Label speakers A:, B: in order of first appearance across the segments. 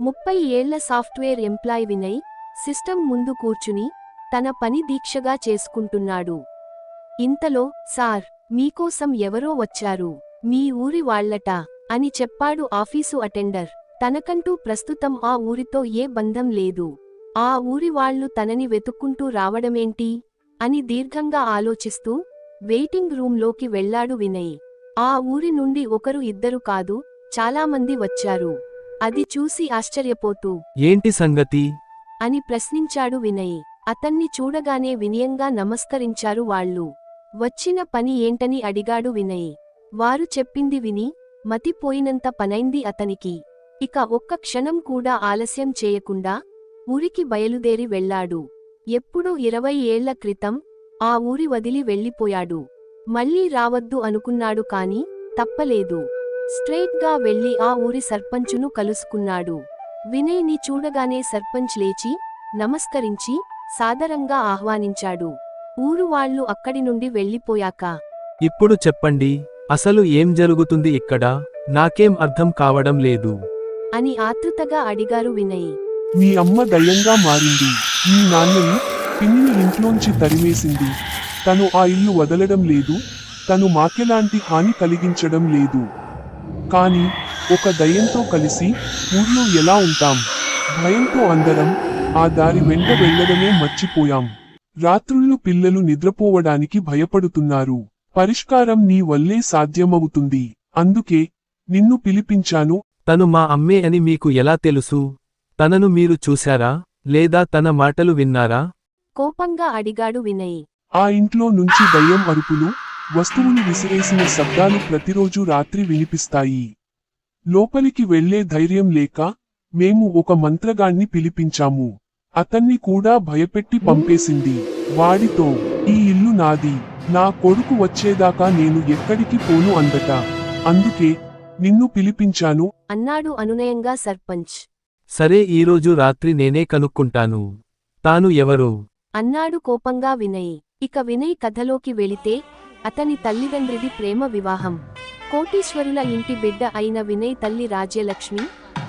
A: 30 ఏళ్ల software employee Vinay system ముందు కూర్చుని తన పని దీక్షగా చేసుకుంటున్నాడు. ఇంతలో, సార్, మీకోసం ఎవరో వచ్చారు, మీ ఊరి వాళ్ళట అని చెప్పాడు ఆఫీసు అటెండర్. తనకంటూ ప్రస్తుతం ఆ ఊరితో ఏ బంధం లేదు. ఆ ఊరి వాళ్ళు తనని వెతుక్కుంటూ రావడమేంటి అని దీర్ఘంగా ఆలోచిస్తూ వెయిటింగ్ రూంలోకి వెళ్లాడు వినయ్. ఆ ఊరి నుండి ఒకరు ఇద్దరు కాదు, చాలామంది వచ్చారు. అది చూసి ఆశ్చర్యపోతూ,
B: ఏంటి సంగతి
A: అని ప్రశ్నించాడు వినయ్. అతన్ని చూడగానే వినయంగా నమస్కరించారు వాళ్ళు. వచ్చిన పని ఏంటని అడిగాడు వినయ్. వారు చెప్పింది విని మతిపోయినంత పనైంది అతనికి. ఇక ఒక్క క్షణం కూడా ఆలస్యం చేయకుండా ఊరికి బయలుదేరి వెళ్లాడు. ఎప్పుడో 20 ఏళ్ల క్రితం ఆ ఊరి వదిలి వెళ్ళిపోయాడు. మళ్ళీ రావద్దు అనుకున్నాడు కాని తప్పలేదు. స్ట్రెయిట్ గా వెళ్లి ఆ ఊరి సర్పంచును కలుసుకున్నాడు. వినయ్ ని చూడగానే సర్పంచ్ లేచి నమస్కరించి సాదరంగా ఆహ్వానించాడు. ఊరు వాళ్ళు అక్కడి నుండి వెళ్ళిపోయాక,
B: ఇప్పుడు చెప్పండి, అసలు ఏం జరుగుతుంది ఇక్కడ, నాకేం అర్థం కావడం లేదు
A: అని ఆతృతగా అడిగారు వినయ్.
C: మీ అమ్మ దయ్యంగా మారింది. మీ నాన్నని, పిన్నిని ఇంట్లోంచి తరిమేసింది. తను ఆ ఇల్లు వదలడం లేదు. తను మాకెలాంటి హాని కలిగించడం లేదు. కానీ ఒక దయ్యంతో కలిసి ఊర్లో ఎలా ఉంటాం? భయంతో అందరం ఆ దారి వెంట వెళ్లడమే మర్చిపోయాం. రాత్రుళ్ళు పిల్లలు నిద్రపోవడానికి భయపడుతున్నారు. పరిష్కారం నీ వల్లే సాధ్యమవుతుంది. అందుకే నిన్ను పిలిపించాను.
B: తను మా అమ్మే అని మీకు ఎలా తెలుసు? తనను మీరు చూశారా, లేదా తన మాటలు విన్నారా?
A: కోపంగా అడిగాడు వినయ్.
C: ఆ ఇంట్లో నుంచి దయ్యం అరుపులు, వస్తువులు విసిరేసిన శబ్దాలు ప్రతిరోజు రాత్రి వినిపిస్తాయి. లోపలికి వెళ్లే ధైర్యం లేక మేము ఒక మంత్రగాణ్ణి పిలిపించాము. అతన్ని కూడా భయపెట్టి పంపేసింది. వాడితో, ఈ ఇల్లు నాది, నా కొడుకు వచ్చేదాకా నేను ఎక్కడికి పోను అందట. అందుకే నిన్ను పిలిపించాను
A: అన్నాడు అనునయంగా సర్పంచ్.
B: సరే, ఈరోజు రాత్రి నేనే కనుక్కుంటాను. తాను ఎవరో
A: అన్నాడు కోపంగా వినయ్. ఇక వినయ్ కథలోకి వెళితే, అతని తల్లిదండ్రిది ప్రేమ వివాహం. కోటీశ్వరుల ఇంటి బిడ్డ అయిన వినయ్ తల్లి రాజ్యలక్ష్మి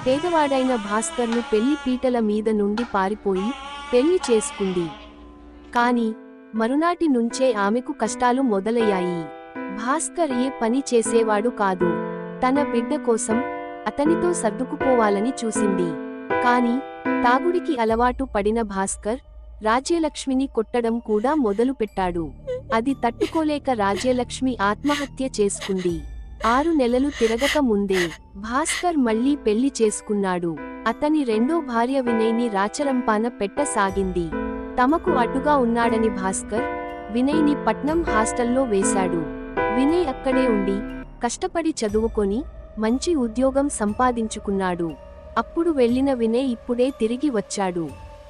A: పేదవాడైన భాస్కర్ను పెళ్లి పీటల మీద నుండి పారిపోయి పెళ్లి చేసుకుంది. కాని మరునాటి నుంచే ఆమెకు కష్టాలు మొదలయ్యాయి. భాస్కర్ ఏ పని చేసేవాడు కాదు. తన బిడ్డ కోసం అతనితో సర్దుకుపోవాలని చూసింది. కాని తాగుడికి అలవాటు పడిన భాస్కర్ రాజ్యలక్ష్మిని కొట్టడం కూడా మొదలుపెట్టాడు. అది తట్టుకోలేక రాజ్యలక్ష్మి ఆత్మహత్య చేసుకుంది. 6 నెలలు తిరగక ముందే భాస్కర్ మళ్లీ పెళ్లి చేసుకున్నాడు. అతని రెండో భార్య వినయ్ని రాచరంపాన పెట్టసాగింది. తమకు అడ్డుగా ఉన్నాడని భాస్కర్ వినయ్ని పట్నం హాస్టల్లో వేశాడు. వినయ్ అక్కడే ఉండి కష్టపడి చదువుకొని మంచి ఉద్యోగం సంపాదించుకున్నాడు. అప్పుడు వెళ్లిన వినయ్ ఇప్పుడే తిరిగి వచ్చాడు.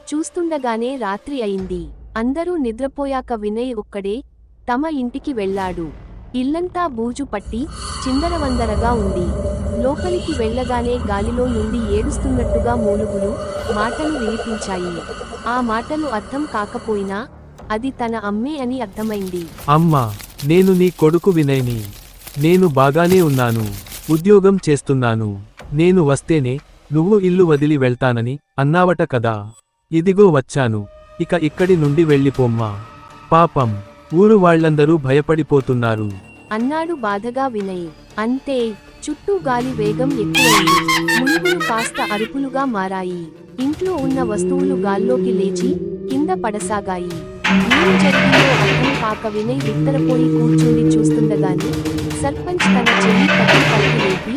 A: చూస్తుండగానే రాత్రి అయింది. అందరూ నిద్రపోయాక వినయ్ ఒక్కడే తమ ఇంటికి వెళ్లాడు. ఇల్లంతా బూజు పట్టి చిందరవందరగా ఉంది. లోపలికి వెళ్లగానే గాలిలో నుండి ఏడుస్తున్నట్టుగా మూలుగులు, మాటలు వినిపించాయి. ఆ మాటలు అర్థం కాకపోయినా అది తన అమ్మే అని అర్థమైంది.
B: అమ్మా, నేను నీ కొడుకు వినయ్ని. నేను బాగానే ఉన్నాను, ఉద్యోగం చేస్తున్నాను. నేను వస్తేనే నువ్వు ఇల్లు వదిలి వెళ్తానని అన్నావట కదా. ఇదిగో వచ్చాను. ఇక ఇక్కడి నుండి వెళ్ళిపోమ్మా. పాపం, ఊరు వాళ్లందరూ భయపడిపోతున్నారు
A: అన్నాడు బాధగా వినయ్. అంతే, చుట్టూ గాలి వేగం ఎక్కువైంది. మునుగులు కాస్త అరుపులుగా మారాయి. ఇంట్లో ఉన్న వస్తువులు గాల్లోకి లేచి కింద పడసాగాయి. ఏం జరిగిందో అర్థం కాక వినయ్ బిత్తరపోయి కూర్చుండి చూస్తుండగానే సర్పంచ్ తన చెయ్యి పట్టి పైకి లేపి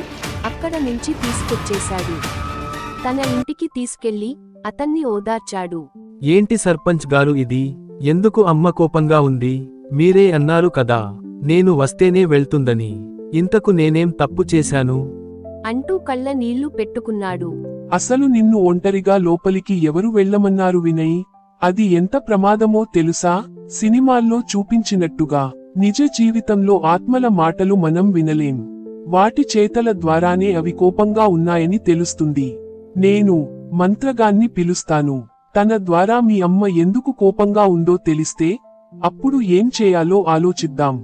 A: అక్కడ నుంచి తీసుకొచ్చేశాడు. తన ఇంటికి తీసుకెళ్లి అతన్ని ఓదార్చాడు.
B: ఏంటి సర్పంచ్ గారు ఇది? ఎందుకు అమ్మ కోపంగా ఉంది? మీరే అన్నారు కదా నేను వస్తేనే వెళ్తుందని. ఇంతకు నేనేం తప్పు చేశాను?
A: అంటూ కళ్ళ నీళ్లు పెట్టుకున్నాడు.
C: అసలు నిన్ను ఒంటరిగా లోపలికి ఎవరు వెళ్ళమన్నారు వినయ్? అది ఎంత ప్రమాదమో తెలుసా? సినిమాల్లో చూపించినట్టుగా నిజ జీవితంలో ఆత్మల మాటలు మనం వినలేం. వాటి చేతల ద్వారానే అవి కోపంగా ఉన్నాయని తెలుస్తుంది. నేను మంత్రగాన్ని పిలుస్తాను. తన ద్వారా మీ అమ్మ ఎందుకు కోపంగా ఉందో తెలిస్తే అప్పుడు ఏం చేయాలో ఆలోచిద్దాం.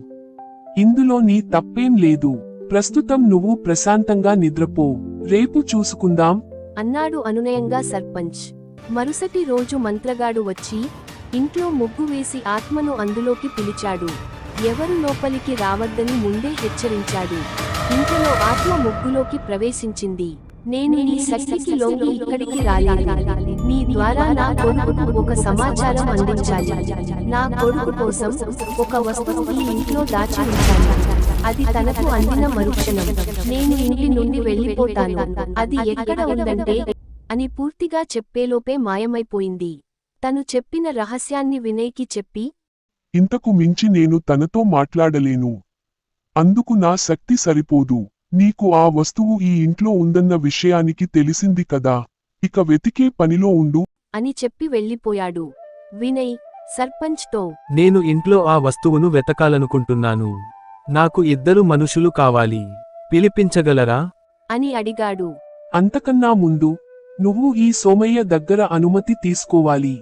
C: ఇందులో నీ తప్పేం లేదు. ప్రస్తుతం నువ్వు ప్రశాంతంగా నిద్రపో. రేపు చూసుకుందాం
A: అన్నాడు అనునయంగా సర్పంచ్. మరుసటి రోజు మంత్రగాడు వచ్చి ఇంట్లో ముగ్గు వేసి ఆత్మను అందులోకి పిలిచాడు. ఎవరు లోపలికి రావద్దని ముందే హెచ్చరించాడు. ఇంట్లో ఆత్మ ముగ్గులోకి ప్రవేశించింది. నేను నీ శక్తికి లొంగి ఇక్కడికి రాలేదు. నీ ద్వారా నా కొడుకుకు ఒక సమాచారం అందించాలి. నా కొడుకు కోసం ఒక వస్తువు ఈ ఇంట్లో దాచి ఉంచాను. అది తనకు అందిన మరుక్షణం నేను ఇంటి నుండి వెళ్ళిపోతాను. అది ఎక్కడ ఉందంటే అని పూర్తిగా చెప్పేలోపే మాయమైపోయింది. తను చెప్పిన రహస్యాన్ని వినయ్కి చెప్పి,
C: ఇంతకు మించి నేను తనతో మాట్లాడలేను. అందుకు నా శక్తి సరిపోదు. నీకు ఆ వస్తువు ఈ ఇంట్లో ఉందన్న విషయానికి తెలిసింది కదా, ఇక వెతికే పనిలో ఉండు
A: అని చెప్పి వెళ్ళిపోయాడు. వినయ్ సర్పంచ్తో,
B: నేను ఇంట్లో ఆ వస్తువును వెతకాలనుకుంటున్నాను. నాకు 2 మనుషులు కావాలి. పిలిపించగలరా?
A: అని అడిగాడు.
C: అంతకన్నా ముందు నువ్వు ఈ సోమయ్య దగ్గర అనుమతి తీసుకోవాలి.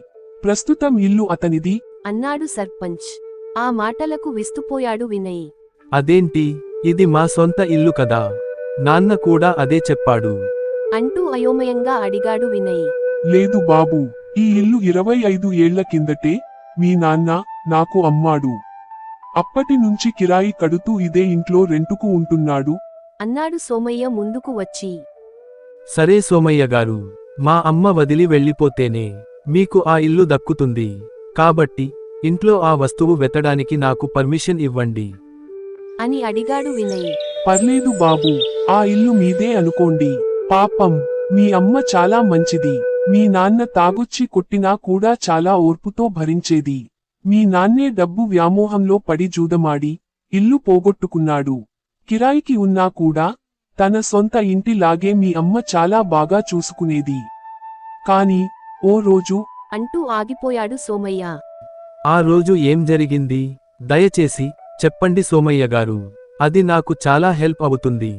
C: ప్రస్తుతం ఇల్లు అతనిది
A: అన్నాడు సర్పంచ్. ఆ మాటలకు విస్తుపోయాడు వినయ్.
B: అదేంటి, ఇది మా సొంత ఇల్లు కదా, నాన్న కూడా అదే చెప్పాడు
A: అంటూ అయోమయంగా అడిగాడు వినయ్.
C: లేదు బాబూ, ఈ ఇల్లు 25 ఏళ్ల కిందటే మీ నాన్న నాకు అమ్మాడు. అప్పటి నుంచి కిరాయి కడుతూ ఇదే ఇంట్లో రెంటుకు ఉంటున్నాడు
A: అన్నాడు సోమయ్య ముందుకు వచ్చి.
B: సరే సోమయ్య గారు, మా అమ్మ వదిలి వెళ్ళిపోతేనే మీకు ఆ ఇల్లు దక్కుతుంది. కాబట్టి ఇంట్లో ఆ వస్తువు వెతడానికి నాకు పర్మిషన్ ఇవ్వండి
A: అని అడిగాడు వినయ్.
C: పర్లేదు బాబూ, ఆ ఇల్లు మీదే అనుకోండి. పాపం మీ అమ్మ చాలా మంచిది. మీ నాన్న తాగొచ్చి కొట్టినా కూడా చాలా ఓర్పుతో భరించేది. మీ నాన్నే డబ్బు వ్యామోహంలో పడి జూదమాడి ఇల్లు పోగొట్టుకున్నాడు. కిరాయికి ఉన్నా కూడా తన సొంత ఇంటి లాగే మీ అమ్మ చాలా బాగా చూసుకునేది. కాని ఓ రోజు
A: అంటూ ఆగిపోయాడు సోమయ్య.
B: ఆ రోజు ఏం జరిగింది? దయచేసి చెప్పండి సోమయ్య గారు, అది నాకు చాలా హెల్ప్ అవుతుంది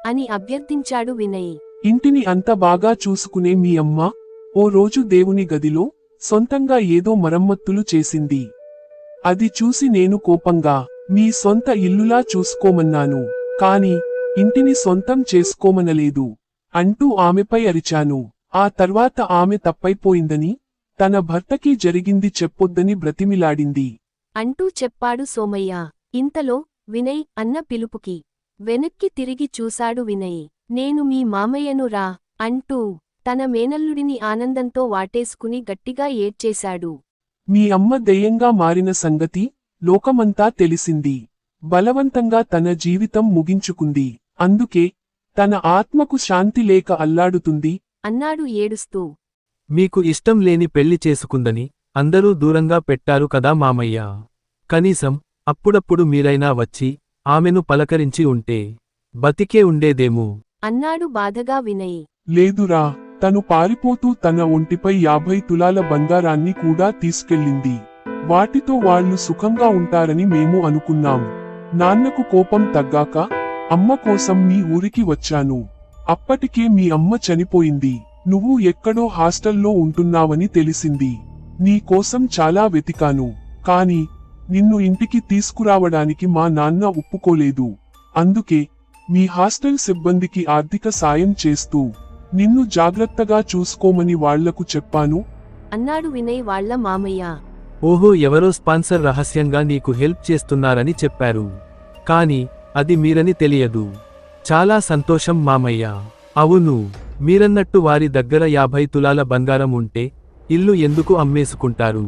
A: అని అభ్యర్థించాడు వినయ్.
C: ఇంటిని అంత బాగా చూసుకునే మీ అమ్మ ఓ రోజు దేవుని గదిలో సొంతంగా ఏదో మరమ్మత్తులు చేసింది. అది చూసి నేను కోపంగా మీ సొంత ఇల్లులా చూసుకోమన్నాను, కాని ఇంటిని సొంతం చేసుకోమనలేదు అంటూ ఆమెపై అరిచాను. ఆ తర్వాత ఆమె తప్పైపోయిందని, తన భర్తకి జరిగింది చెప్పొద్దని బ్రతిమిలాడింది
A: అంటూ చెప్పాడు సోమయ్య. ఇంతలో వినయ్ అన్న పిలుపుకి వెనక్కి తిరిగి చూశాడు వినయ్. నేను మీ మామయ్యను రా అంటూ తన మేనల్లుడిని ఆనందంతో వాటేసుకుని గట్టిగా ఏడ్చేశాడు.
C: మీ అమ్మ దెయ్యంగా మారిన సంగతి లోకమంతా తెలిసింది. బలవంతంగా తన జీవితం ముగించుకుంది. అందుకే తన ఆత్మకు శాంతి లేక అల్లాడుతుంది
A: అన్నాడు ఏడుస్తూ.
B: మీకు ఇష్టం లేని పెళ్లి చేసుకుందని అందరూ దూరంగా పెట్టారు కదా మామయ్య. కనీసం అప్పుడప్పుడు మీరైనా వచ్చి ఆమెను పలకరించి ఉంటే బతికే ఉండేదేమో
A: అన్నాడు బాధగా వినయ్.
C: లేదురా, తను పారిపోతూ తన ఒంటిపై 50 తులాల బంగారాన్ని కూడా తీసుకెళ్ళింది. వాటితో వాళ్ళు సుఖంగా ఉంటారని మేము అనుకున్నాం. నాన్నకు కోపం తగ్గాక అమ్మ కోసం మీ ఊరికి వచ్చాను. అప్పటికే మీ అమ్మ చనిపోయింది. నువ్వు ఎక్కడో హాస్టల్లో ఉంటున్నావని తెలిసింది. నీ కోసం చాలా వెతికాను, కాని నిన్ను ఇంటికి తీసుకురావడానికి మా నాన్న ఒప్పుకోలేదు. అందుకే మీ హాస్టల్ సిబ్బందికి ఆర్థిక సాయం చేస్తూ నిన్ను జాగ్రత్తగా చూసుకోమని వాళ్లకు చెప్పాను
A: అన్నాడు వినయ్ వాళ్ళ మామయ్య.
B: ఓహో, ఎవరో స్పాన్సర్ రహస్యంగా నీకు హెల్ప్ చేస్తున్నారని చెప్పారు. కాని అది మీరని తెలియదు. చాలా సంతోషం మామయ్య. అవును, మీరన్నట్టు వారి దగ్గర 50 తులాల బంగారం ఉంటే ఇల్లు ఎందుకు అమ్మేసుకుంటారు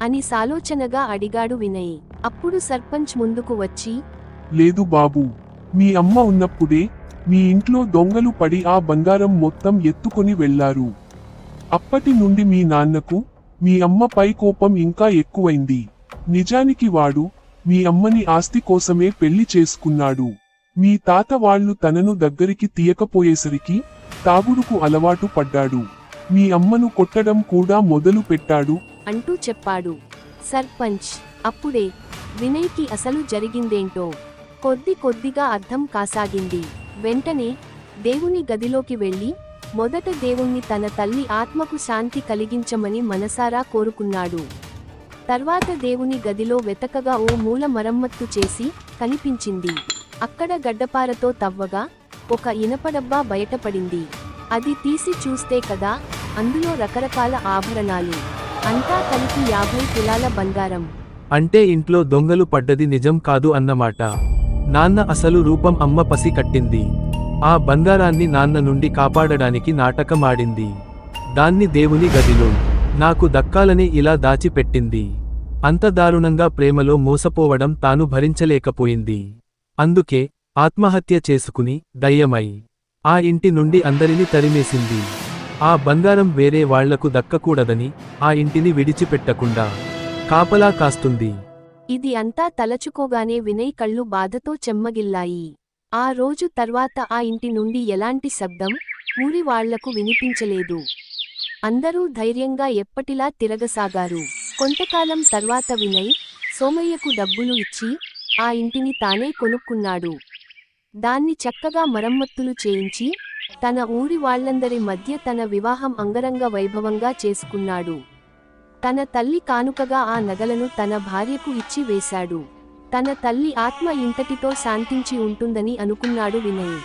A: అని సాలోచనగా అడిగాడు వినయ్. అప్పుడు సర్పంచ్ ముందుకు వచ్చి,
C: లేదు బాబూ, మీ అమ్మ ఉన్నప్పుడే మీ ఇంట్లో దొంగలు పడి ఆ బంగారం మొత్తం ఎత్తుకొని వెళ్లారు. అప్పటి నుండి మీ నాన్నకు మీ అమ్మపై కోపం ఇంకా ఎక్కువైంది. నిజానికి వాడు మీ అమ్మని ఆస్తి కోసమే పెళ్లి చేసుకున్నాడు. మీ తాత వాళ్ళు తనను దగ్గరికి తీయకపోయేసరికి తాగుడుకు అలవాటు పడ్డాడు. మీ అమ్మను కొట్టడం కూడా మొదలు పెట్టాడు
A: అంటూ చెప్పాడు సర్పంచ్. అప్పుడే వినయ్కి అసలు జరిగిందేంటో కొద్దిగా అర్థం కాసాగింది. వెంటనే దేవుని గదిలోకి వెళ్లి మొదట దేవుణ్ణి తన తల్లి ఆత్మకు శాంతి కలిగించమని మనసారా కోరుకున్నాడు. తర్వాత దేవుని గదిలో వెతకగా ఓ మూల మరమ్మత్తు చేసి కనిపించింది. అక్కడ గడ్డపారతో తవ్వగా ఒక ఇనపడబ్బా బయటపడింది. అది తీసి చూస్తే కదా, అందులో రకరకాల ఆభరణాలు. అంతా కలిపి 50 తులాల బంగారం.
B: అంటే ఇంట్లో దొంగలు పడ్డది నిజం కాదు అన్నమాట. నాన్న అసలు రూపం అమ్మ పసి కట్టింది. ఆ బంగారాన్ని నాన్న నుండి కాపాడడానికి నాటకమాడింది. దాన్ని దేవుని గదిలో నాకు దక్కాలని ఇలా దాచిపెట్టింది. అంత దారుణంగా ప్రేమలో మోసపోవడం తాను భరించలేకపోయింది. అందుకే ఆత్మహత్య చేసుకుని దయ్యమై ఆ ఇంటి నుండి అందరిని తరిమేసింది. ఆ బంగారం వేరే వాళ్లకు దక్కకూడదని ఆ ఇంటిని విడిచిపెట్టకుండా కాపలా కాస్తుంది.
A: ఇది అంతా తలచుకోగానే వినయ్ కళ్ళు బాధతో చెమ్మగిల్లాయి. ఆ రోజు తర్వాత ఆ ఇంటి నుండి ఎలాంటి శబ్దం, ఊరి వాళ్లకు వినిపించలేదు. అందరూ ధైర్యంగా ఎప్పటిలా తిరగసాగారు. కొంతకాలం తర్వాత వినయ్ సోమయ్యకు డబ్బులు ఇచ్చి ఆ ఇంటిని తానే కొనుక్కున్నాడు. దాన్ని చక్కగా మరమ్మతులు చేయించి తన ఊరి వాళ్లందరి మధ్య తన వివాహం అంగరంగ వైభవంగా చేసుకున్నాడు. తన తల్లి కానుకగా ఆ నగలను తన భార్యకు ఇచ్చి వేశాడు. తన తల్లి ఆత్మ ఇంతటితో శాంతించి ఉంటుందని అనుకున్నాడు వినయ్.